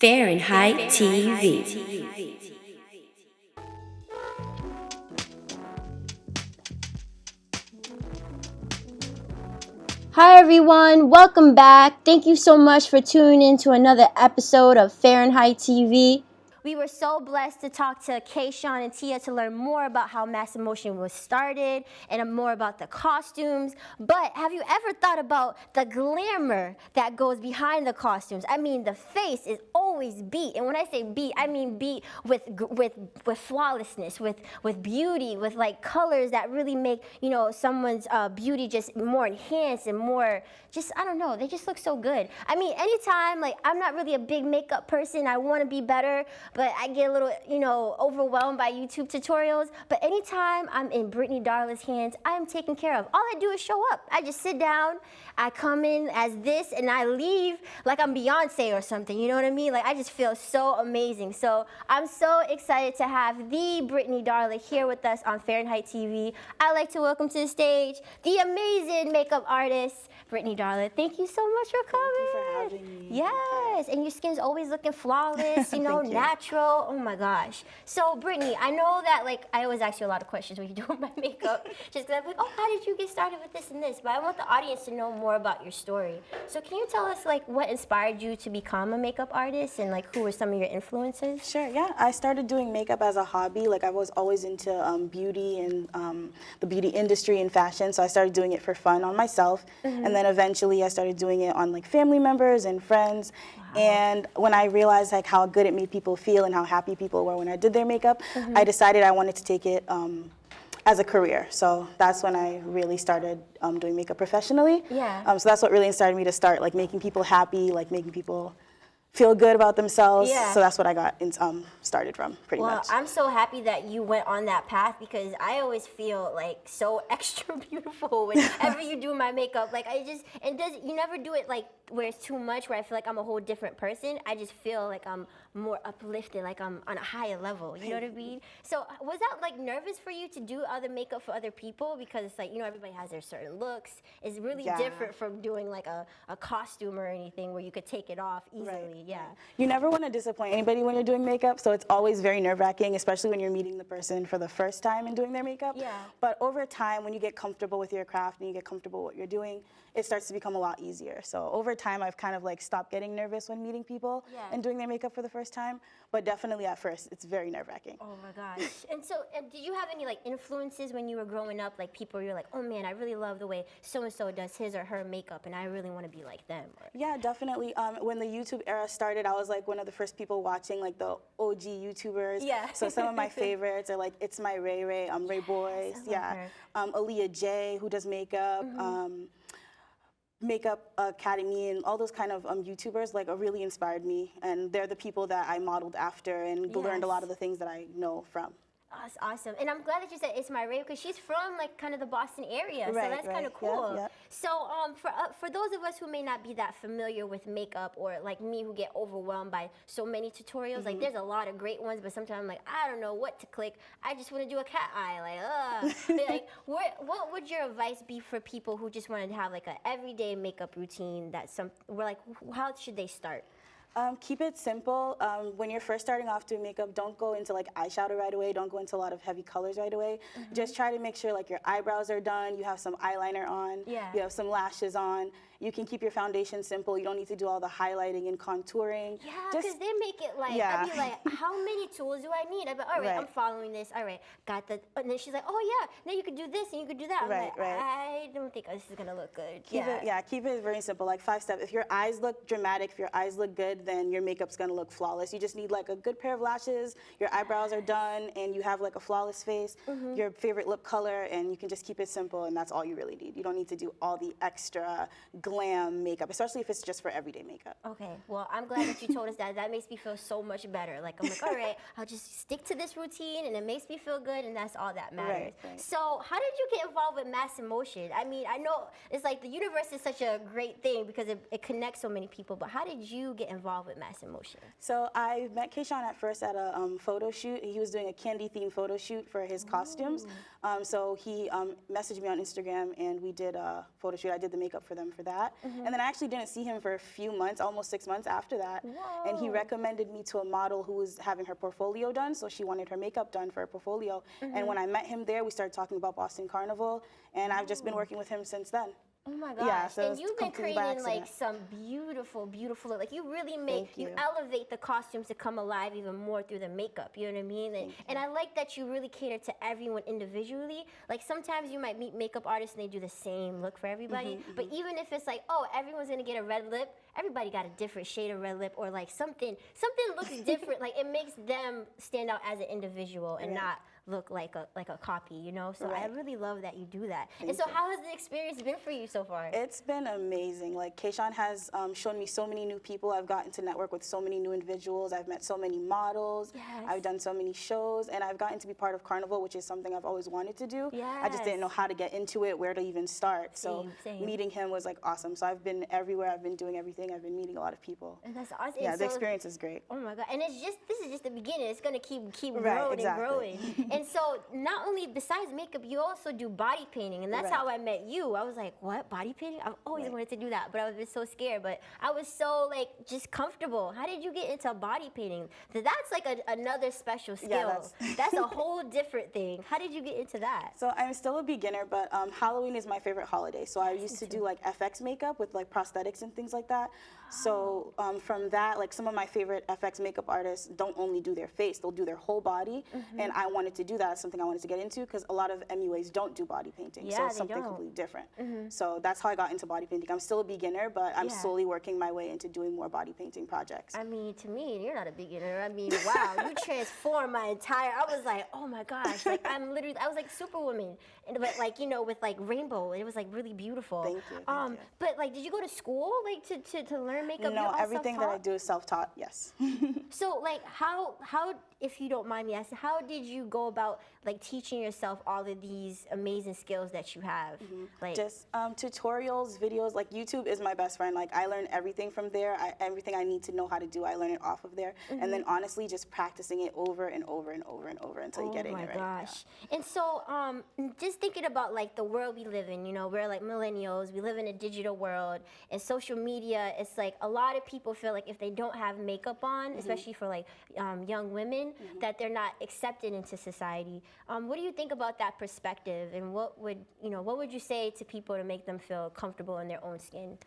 Fahrenheit TV. Hi everyone, welcome back. Thank you so much for tuning in to another episode of Fahrenheit TV. We were so blessed to talk to Kayshawn and Tia to learn more about how Mass Emotion was started and more about the costumes. But have you ever thought about the glamour that goes behind the costumes? I mean, the face is always beat. And when I say beat, I mean beat with flawlessness, with beauty, with like colors that really make, someone's beauty just more enhanced and more just, I don't know, they just look so good. I mean, anytime, like, I'm not really a big makeup person. I want to be better, but I get a little, overwhelmed by YouTube tutorials. But anytime I'm in Britney Darla's hands, I am taken care of. All I do is show up. I just sit down, I come in as this, and I leave like I'm Beyonce or something, you know what I mean? Like, I just feel so amazing. So I'm so excited to have the Britney Darla here with us on Fahrenheit TV. I'd like to welcome to the stage the amazing makeup artist, Britney Darla. Thank you so much for coming. Thank you for having me. Yes, and your skin's always looking flawless, natural. Oh my gosh. So Britney, I know that I always ask you a lot of questions when you're doing my makeup, just because I'm like, oh, how did you get started with this and this? But I want the audience to know more about your story. So can you tell us what inspired you to become a makeup artist and who were some of your influences? Sure, yeah. I started doing makeup as a hobby. I was always into beauty and the beauty industry and fashion, so I started doing it for fun on myself. And then eventually I started doing it on family members and friends. Wow. And when I realized how good it made people feel and how happy people were when I did their makeup, I decided I wanted to take it as a career. So that's when I really started doing makeup professionally. Yeah. So that's what really inspired me to start making people happy, making people feel good about themselves. Yeah. So that's what I got started from, pretty much. Well, I'm so happy that you went on that path because I always feel so extra beautiful whenever you do my makeup. You never do it where it's too much, where I feel like I'm a whole different person. I just feel like I'm more uplifted, like I'm on a higher level. You know what I mean? So was that nervous for you to do other makeup for other people? Because it's everybody has their certain looks. It's really different from doing a costume or anything where you could take it off easily. Right. Yeah. You never want to disappoint anybody when you're doing makeup, so it's always very nerve-wracking, especially when you're meeting the person for the first time and doing their makeup. Yeah. But over time, when you get comfortable with your craft and you get comfortable with what you're doing, it starts to become a lot easier. So over time, I've kind of stopped getting nervous when meeting people and doing their makeup for the first time. But definitely at first, it's very nerve-wracking. Oh my gosh. And so, did you have any influences when you were growing up? People you're oh man, I really love the way so-and-so does his or her makeup and I really want to be like them. Yeah, definitely. When the YouTube era started, I was one of the first people watching the OG YouTubers. Yeah. So some of my favorites are It's My Ray Ray, Ray Boys. Her. Aaliyah J, who does makeup. Makeup Academy and all those kind of YouTubers really inspired me, and they're the people that I modeled after and learned a lot of the things that I know from. Oh, that's awesome. And I'm glad that you said It's My Ray because she's from kind of the Boston area, so that's kind of cool. Yeah. So for those of us who may not be that familiar with makeup or like me who get overwhelmed by so many tutorials, there's a lot of great ones, but sometimes I'm I don't know what to click. I just want to do a cat eye, what would your advice be for people who just wanted to have an everyday makeup routine how should they start? Keep it simple. When you're first starting off doing makeup, don't go into eyeshadow right away. Don't go into a lot of heavy colors right away. Just try to make sure your eyebrows are done. You have some eyeliner on. Yeah. You have some lashes on. You can keep your foundation simple. You don't need to do all the highlighting and contouring. Yeah, because they make it I'd be how many tools do I need? I'd be all right, I'm following this. All right, got the. And then she's oh yeah, now you could do this and you could do that. I'm I don't think this is gonna look good. Keep it very simple. 5 steps. If your eyes look dramatic, if your eyes look good, then your makeup's gonna look flawless. You just need a good pair of lashes. Your eyebrows are done, and you have a flawless face. Your favorite lip color, and you can just keep it simple, and that's all you really need. You don't need to do all the extra glam makeup, especially if it's just for everyday makeup. Okay, well, I'm glad that you told us that. That makes me feel so much better. I'm all right, I'll just stick to this routine, and it makes me feel good, and that's all that matters. Right. So how did you get involved with Mass Emotion? I mean, I know it's the universe is such a great thing because it connects so many people, but how did you get involved with Mass Emotion? So I met Kayshawn at first at a photo shoot. He was doing a candy-themed photo shoot for his costumes. So he messaged me on Instagram, and we did a photo shoot. I did the makeup for them for that. that. And then I actually didn't see him for a few months, almost 6 months after that. Whoa. And he recommended me to a model who was having her portfolio done, so she wanted her makeup done for her portfolio. And when I met him there, we started talking about Boston Carnival, and I've just been working with him since then. Oh my gosh. Yeah, so and you've been creating like some beautiful, beautiful look. Like you really make, you elevate the costumes to come alive even more through the makeup, you know what I mean? And I like that you really cater to everyone individually. Like sometimes you might meet makeup artists and they do the same look for everybody. But even if it's like, oh, everyone's gonna get a red lip, everybody got a different shade of red lip, or like something looks different. Like it makes them stand out as an individual and not look like a copy, you know? So I really love that you do that. And so how has the experience been for you so far? It's been amazing. Like Kayshawn has shown me so many new people. I've gotten to network with so many new individuals. I've met so many models. I've done so many shows, and I've gotten to be part of Carnival, which is something I've always wanted to do. I just didn't know how to get into it, where to even start. So meeting him was like awesome. So I've been everywhere. I've been doing everything. I've been meeting a lot of people. And that's awesome. Yeah, the experience is great. Oh my God. And this is just the beginning. It's gonna keep growing and growing. And so not only besides makeup, you also do body painting, and that's how I met you. I was like, what, body painting? I've always wanted to do that, but I was so scared. But I was so like just comfortable. How did you get into body painting? That's like another special skill. That's a whole different thing. How did you get into that? So I'm still a beginner, but Halloween is my favorite holiday. So I used to do like FX makeup with like prosthetics and things like that. So from that, like some of my favorite FX makeup artists don't only do their face, they'll do their whole body. And I wanted to do that. It's something I wanted to get into because a lot of MUAs don't do body painting. So it's something completely different. So that's how I got into body painting. I'm still a beginner, but I'm slowly working my way into doing more body painting projects. I mean, to me, you're not a beginner. I mean, wow, you transformed my entire, I was like, oh my gosh, like I was like Superwoman, but like, you know, with like rainbow, it was like really beautiful. Thank you. But like, did you go to school like to learn makeup? No, everything that I do is self-taught, yes. So like how, if you don't mind me asking, how did you go about like teaching yourself all of these amazing skills that you have? Like just tutorials, videos. Like YouTube is my best friend. Like I learn everything from there. Everything I need to know how to do, I learn it off of there. And then honestly, just practicing it over and over and over and over until you get it right. Oh my gosh. And so just thinking about like the world we live in, you know, we're like millennials, we live in a digital world, and social media, it's like a lot of people feel like if they don't have makeup on, especially for like young women, that they're not accepted into society. What do you think about that perspective, and what would you say to people to make them feel comfortable in their own skin?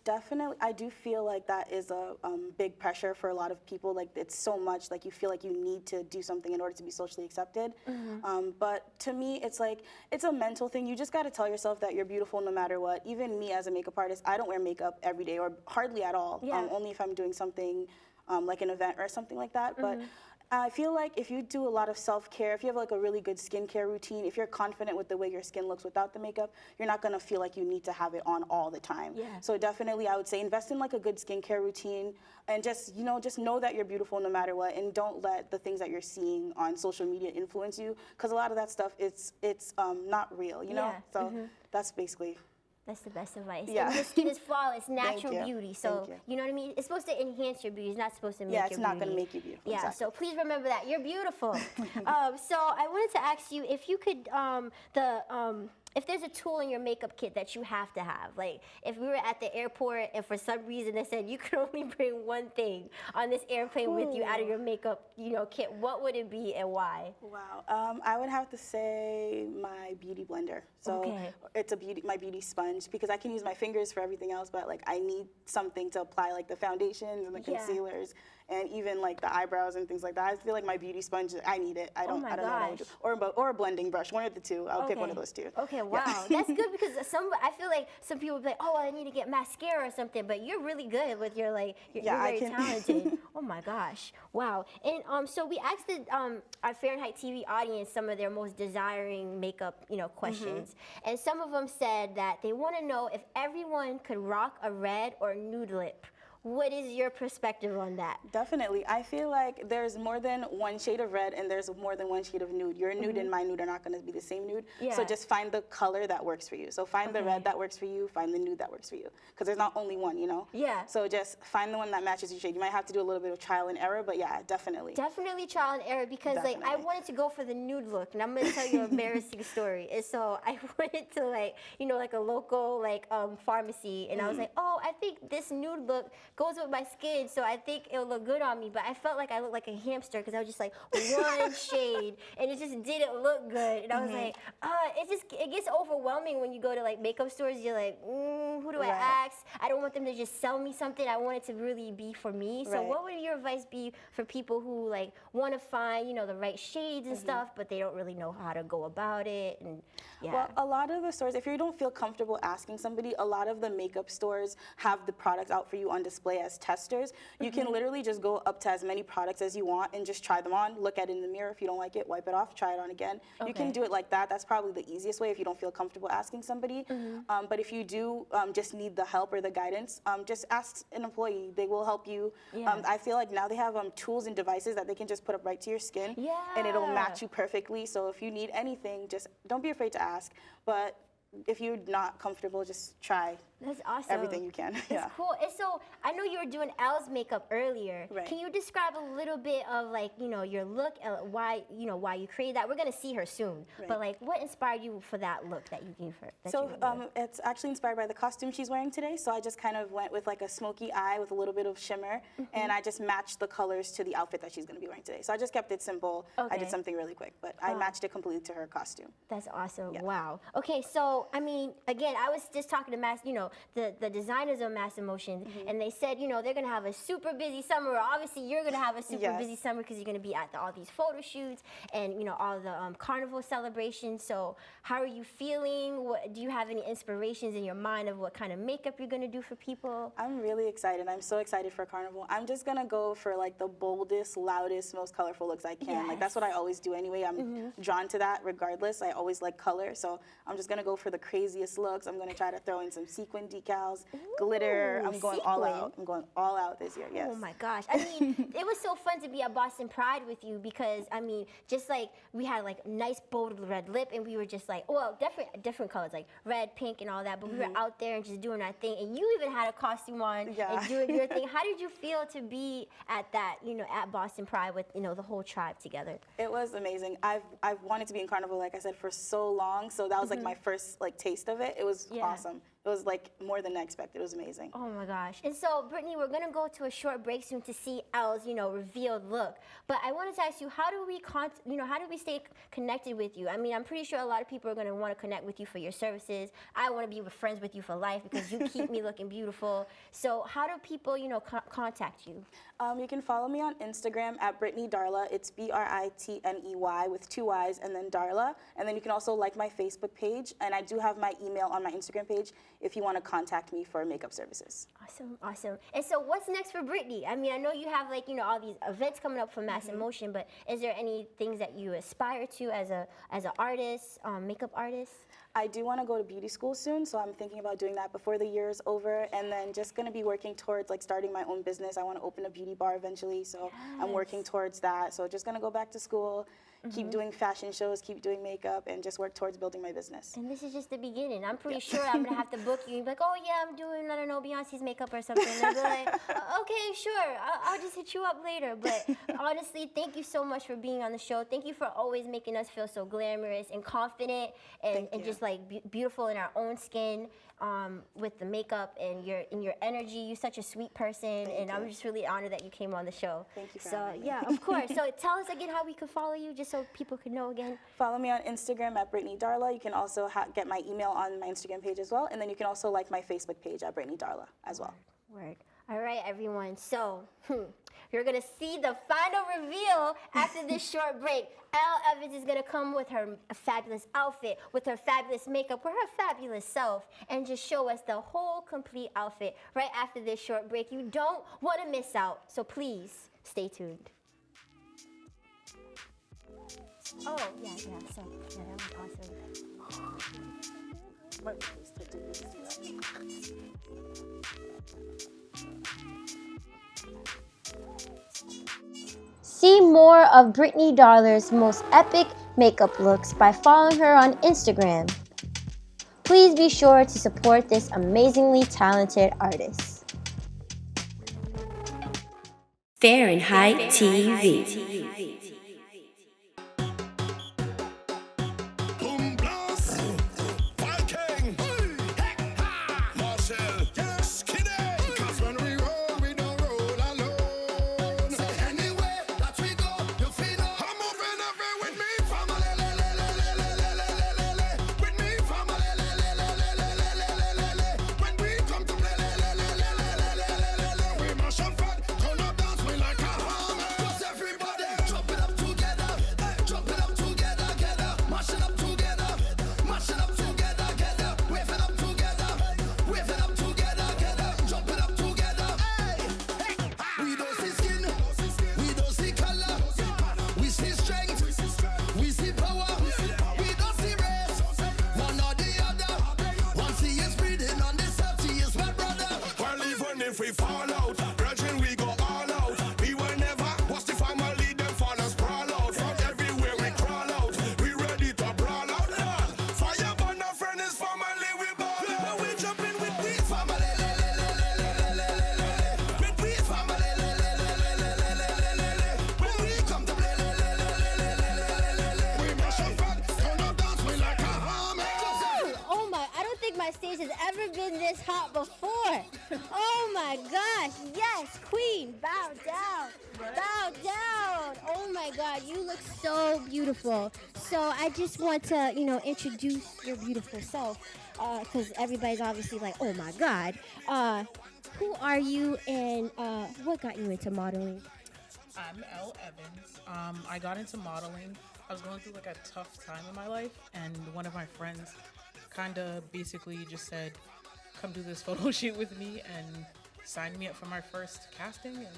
Definitely, I do feel like that is a big pressure for a lot of people. Like it's so much, like you feel like you need to do something in order to be socially accepted. But to me, it's like, it's a mental thing. You just got to tell yourself that you're beautiful no matter what. Even me as a makeup artist, I don't wear makeup every day or hardly at all. Only if I'm doing something like an event or something like that. But I feel like if you do a lot of self-care, if you have like a really good skincare routine, if you're confident with the way your skin looks without the makeup, you're not gonna feel like you need to have it on all the time. So definitely I would say invest in like a good skincare routine, and just, you know, just know that you're beautiful no matter what, and don't let the things that you're seeing on social media influence you, because a lot of that stuff, it's not real, you know? So that's basically... That's the best advice. Yeah. Your skin is flawless, natural beauty. So, you know what I mean? It's supposed to enhance your beauty. It's not supposed to make your beauty. Yeah, it's not going to make you beautiful. Yeah, so please remember that. You're beautiful. So I wanted to ask you if you could, if there's a tool in your makeup kit that you have to have, like if we were at the airport and for some reason they said you could only bring one thing on this airplane with you out of your makeup, you know, kit, what would it be and why? Wow, I would have to say my beauty blender. So it's my beauty sponge, because I can use my fingers for everything else, but like I need something to apply like the foundations and the concealers and even like the eyebrows and things like that. I feel like my beauty sponge, I need it. I don't know what I would do. Or a blending brush, one of the two. I'll pick one of those two. Okay, wow, that's good, because I feel like some people would be like, oh, I need to get mascara or something, but you're really good with your like, you're very talented. Oh my gosh, wow. And so we asked our Fahrenheit TV audience some of their most desiring makeup, you know, questions, and some of them said that they want to know if everyone could rock a red or nude lip, What is your perspective on that? Definitely. I feel like there's more than one shade of red and there's more than one shade of nude. Your nude and my nude are not going to be the same nude. Yeah. So just find the color that works for you. So find the red that works for you, find the nude that works for you. Because there's not only one, you know? Yeah. So just find the one that matches your shade. You might have to do a little bit of trial and error, but yeah, definitely. Definitely trial and error, because like I wanted to go for the nude look, and I'm going to tell you an embarrassing story. And so I went to like, you know, like a local like pharmacy, and I was like, oh, I think this nude look goes with my skin, so I think it'll look good on me. But I felt like I looked like a hamster because I was just like one shade, and it just didn't look good. And I was like, it gets overwhelming when you go to like makeup stores. You're like, who do I ask? I don't want them to just sell me something. I want it to really be for me. So what would your advice be for people who like want to find, you know, the right shades and stuff, but they don't really know how to go about it? And well, a lot of the stores, if you don't feel comfortable asking somebody, a lot of the makeup stores have the products out for you on display as testers. You can literally just go up to as many products as you want and just try them on, look at it in the mirror. If you don't like it, wipe it off, try it on again. You can do it like that. That's probably the easiest way if you don't feel comfortable asking somebody. But if you do just need the help or the guidance, just ask an employee. They will help you. I feel like now they have tools and devices that they can just put up right to your skin, and it'll match you perfectly. So if you need anything, just don't be afraid to ask. But if you're not comfortable, just try. That's awesome. Everything you can. That's cool. And so I know you were doing Elle's makeup earlier. Right. Can you describe a little bit of like, you know, your look, why you created that? We're gonna see her soon. But like, what inspired you for that look that you gave her? So it's actually inspired by the costume she's wearing today. So I just kind of went with like a smoky eye with a little bit of shimmer, and I just matched the colors to the outfit that she's gonna be wearing today. So I just kept it simple. I did something really quick, but I matched it completely to her costume. That's awesome. Wow. Okay, so I mean, again, I was just talking to the designers of Mass Emotion, and they said, you know, they're gonna have a super busy summer. Obviously, you're gonna have a super busy summer because you're gonna be at all these photo shoots and, you know, all the Carnival celebrations. So how are you feeling? Do you have any inspirations in your mind of what kind of makeup you're gonna do for people? I'm really excited. I'm so excited for Carnival. I'm just gonna go for like the boldest, loudest, most colorful looks I can. Like that's what I always do anyway. I'm drawn to that regardless. I always like color, so I'm just gonna go for the craziest looks. I'm gonna try to throw in some sequin decals, glitter. I'm going all out. I'm going all out this year. Yes. Oh my gosh. I mean, it was so fun to be at Boston Pride with you because I mean, just like we had like nice bold red lip, and we were just like, well, different colors like red, pink, and all that. But we were out there and just doing our thing, and you even had a costume on and doing your thing. How did you feel to be at that, you know, at Boston Pride with, you know, the whole tribe together? It was amazing. I've wanted to be in Carnival, like I said, for so long. So that was like my first like taste of it. It was awesome. It was like more than I expected. It was amazing. Oh my gosh. And so, Brittany, we're gonna go to a short break soon to see Elle's, you know, revealed look. But I wanted to ask you, how do we stay connected with you? I mean, I'm pretty sure a lot of people are gonna want to connect with you for your services. I want to be friends with you for life because you keep me looking beautiful. So how do people, you know, contact you? You can follow me on Instagram at Britney Darla. It's Britney with 2 Y's and then Darla. And then you can also like my Facebook page, and I do have my email on my Instagram page if you want to contact me for makeup services. Awesome, awesome. And so what's next for Brittany? I mean, I know you have like, you know, all these events coming up for Mass Emotion, but is there any things that you aspire to as an artist, makeup artist? I do want to go to beauty school soon, so I'm thinking about doing that before the year is over, and then just going to be working towards like starting my own business. I want to open a beauty bar eventually, so I'm working towards that. So just going to go back to school, keep doing fashion shows, keep doing makeup, and just work towards building my business. And this is just the beginning. I'm pretty sure I'm going to have to book you and be like, oh yeah, I'm doing, I don't know, Beyonce's makeup or something. And I'll be like, okay, sure, I'll just hit you up later. But honestly, thank you so much for being on the show. Thank you for always making us feel so glamorous and confident and just like beautiful in our own skin with the makeup and your energy. You're such a sweet person, and I'm just really honored that you came on the show. Thank you for having me. Yeah, of course. So tell us again how we can follow you, just so people can know again. Follow me on Instagram at Britney Darla. You can also get my email on my Instagram page as well, and then you can also like my Facebook page at Britney Darla as well. Word. All right, everyone. So, you're going to see the final reveal after this short break. Elle Evans is going to come with her fabulous outfit, with her fabulous makeup, with her fabulous self, and just show us the whole complete outfit right after this short break. You don't want to miss out, so please stay tuned. Oh, yeah, so, yeah, that was awesome. See more of Britney Darla's most epic makeup looks by following her on Instagram. Please be sure to support this amazingly talented artist. Fahrenheit TV. Stage has ever been this hot before. Oh my gosh, yes, queen, bow down, bow down. Oh my God, you look so beautiful. So I just want to, introduce your beautiful self, because everybody's obviously like, oh my God. Who are you and what got you into modeling? I'm Elle Evans. I got into modeling. I was going through like a tough time in my life, and one of my friends kind of basically just said, come do this photo shoot with me, and signed me up for my first casting, and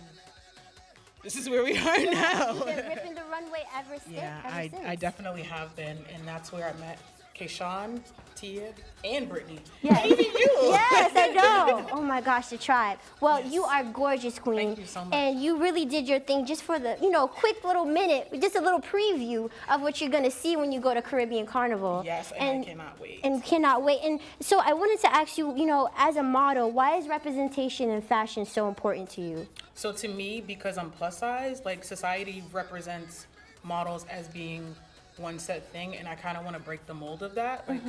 this is where we are now. You've been ripping the runway ever since. Yeah, I definitely have been, and that's where I met Kayshawn, Tia, and Brittany. Yeah. And even you. Yes, I know. Oh my gosh, the tribe. Well, Yes. You are gorgeous, queen. Thank you so much. And you really did your thing just for the, quick little minute, just a little preview of what you're going to see when you go to Caribbean Carnival. Yes, and I cannot wait. And cannot wait. And so I wanted to ask you, as a model, why is representation in fashion so important to you? So to me, because I'm plus size, like society represents models as being one set thing, and I kind of want to break the mold of that. Like,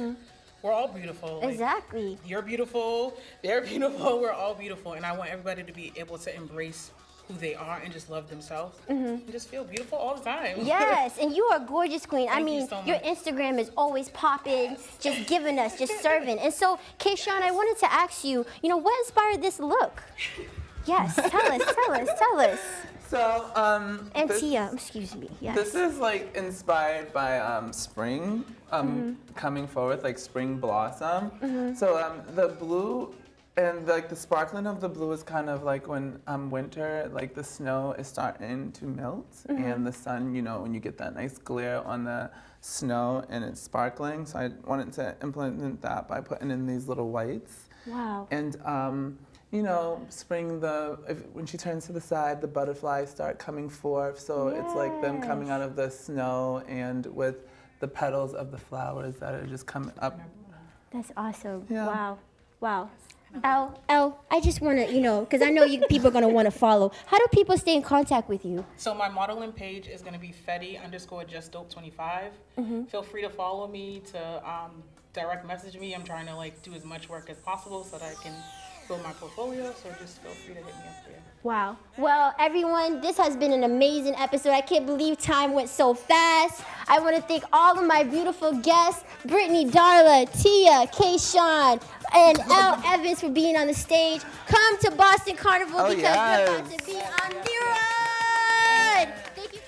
we're all beautiful. Like, Exactly. you're beautiful, they're beautiful, we're all beautiful, and I want everybody to be able to embrace who they are and just love themselves and just feel beautiful all the time. Yes, and you are gorgeous, queen. Thank you so your much. Instagram is always popping, just giving us, just serving. And so, Kayshawn, I wanted to ask you, what inspired this look? Yes, tell us. So, And Tia, excuse me. Yes. this is like inspired by spring coming forth, like spring blossom. So the blue and like the sparkling of the blue is kind of like when winter, like the snow is starting to melt, and the sun, when you get that nice glare on the snow and it's sparkling. So I wanted to implement that by putting in these little whites. Wow. And spring, when she turns to the side, the butterflies start coming forth. So it's like them coming out of the snow, and with the petals of the flowers that are just coming up. That's awesome. Yeah. Wow. Elle, I just want to, because I know people are going to want to follow. How do people stay in contact with you? So my modeling page is going to be Fetty_JustDope25. Feel free to follow me, to direct message me. I'm trying to do as much work as possible so that I can build my portfolio. So just feel free to hit me up there. Wow. Well, everyone, this has been an amazing episode. I can't believe time went so fast. I want to thank all of my beautiful guests, Britney Darla, Tia, Kayshawn, and Elle Evans for being on the stage. Come to Boston Carnival because we're about to be on the run. Thank you.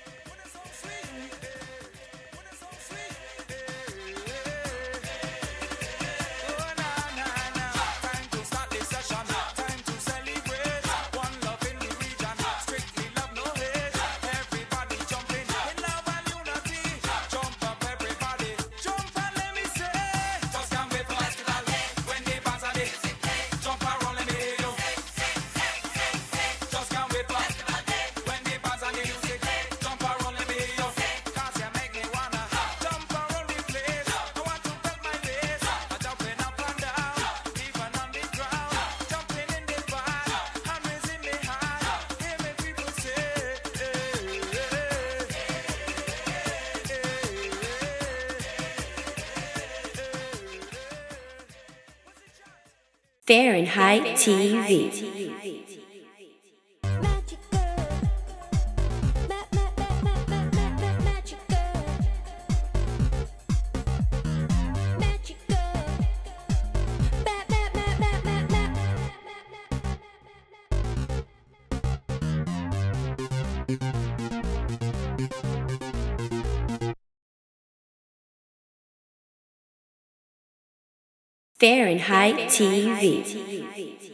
Fahrenheit TV. Fahrenheit TV.